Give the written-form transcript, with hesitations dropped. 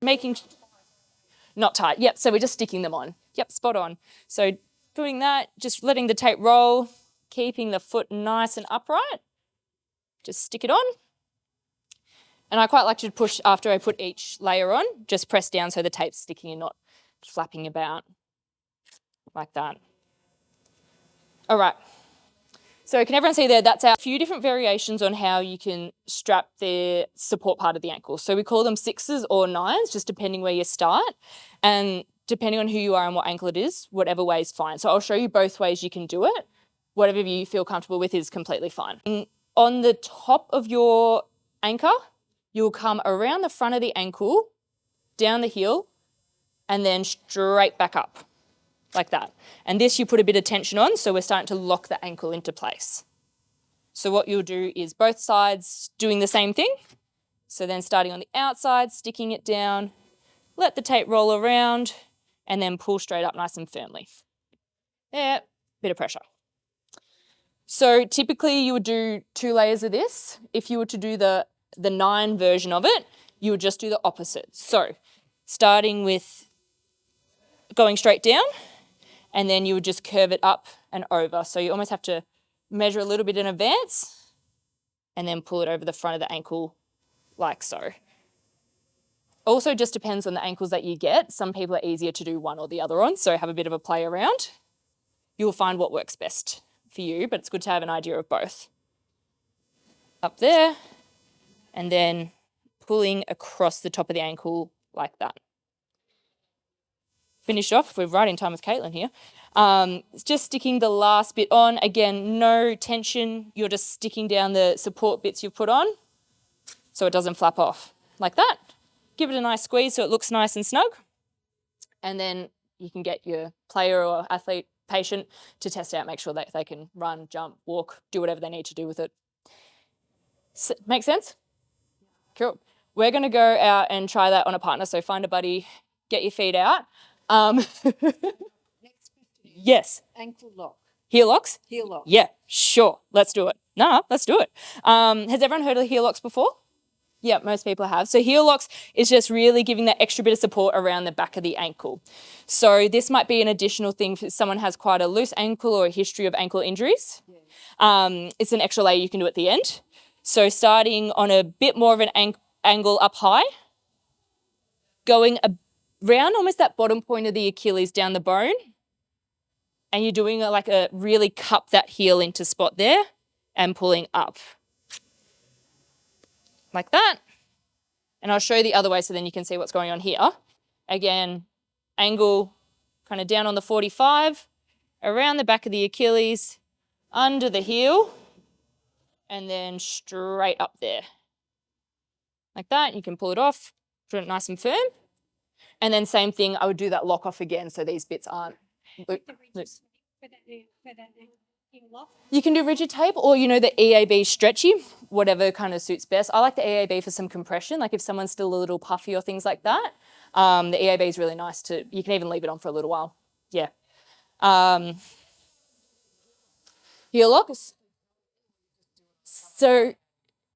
making, not tight. Yep, so we're just sticking them on. Yep, spot on. So doing that, just letting the tape roll, keeping the foot nice and upright. Just stick it on. And I quite like to push after I put each layer on, just press down so the tape's sticking and not flapping about like that. All right. So can everyone see there, that's a few different variations on how you can strap the support part of the ankle. So we call them 6s or 9s, just depending where you start. And depending on who you are and what ankle it is, whatever way is fine. So I'll show you both ways you can do it. Whatever you feel comfortable with is completely fine. And on the top of your anchor, you'll come around the front of the ankle, down the heel, and then straight back up. Like that. And this you put a bit of tension on, so we're starting to lock the ankle into place. So what you'll do is both sides doing the same thing. So then starting on the outside, sticking it down, let the tape roll around, and then pull straight up nice and firmly. Yeah, bit of pressure. So typically you would do 2 layers of this. If you were to do the 9 version of it, you would just do the opposite. So starting with going straight down, and then you would just curve it up and over. So you almost have to measure a little bit in advance and then pull it over the front of the ankle like so. Also just depends on the ankles that you get. Some people are easier to do one or the other on, so have a bit of a play around. You'll find what works best for you, but it's good to have an idea of both. Up there, and then pulling across the top of the ankle like that. Finished off, we're right in time with Caitlin here. It's just sticking the last bit on. Again, no tension. You're just sticking down the support bits you've put on so it doesn't flap off. Like that. Give it a nice squeeze so it looks nice and snug. And then you can get your player or athlete, patient to test out, make sure that they can run, jump, walk, do whatever they need to do with it. Make sense? Cool. We're going to go out and try that on a partner. So find a buddy, get your feet out. Next question. Yes. Ankle lock. Heel locks? Heel lock. Yeah, sure. Let's do it. No, let's do it. Has everyone heard of heel locks before? Yeah, most people have. So heel locks is just really giving that extra bit of support around the back of the ankle. So this might be an additional thing if someone has quite a loose ankle or a history of ankle injuries. Yeah. It's an extra layer you can do at the end. So starting on a bit more of an angle up high, going around almost that bottom point of the Achilles down the bone, and you're doing like a really cup that heel into spot there and pulling up. Like that. And I'll show you the other way so then you can see what's going on here. Again, angle kind of down on the 45, around the back of the Achilles, under the heel, and then straight up there. Like that. You can pull it off, put it nice and firm. And then same thing, I would do that lock off again so these bits aren't loose. You can do rigid tape or, the EAB stretchy, whatever kind of suits best. I like the EAB for some compression, like if someone's still a little puffy or things like that. The EAB is really nice you can even leave it on for a little while. Yeah. Heel lock. So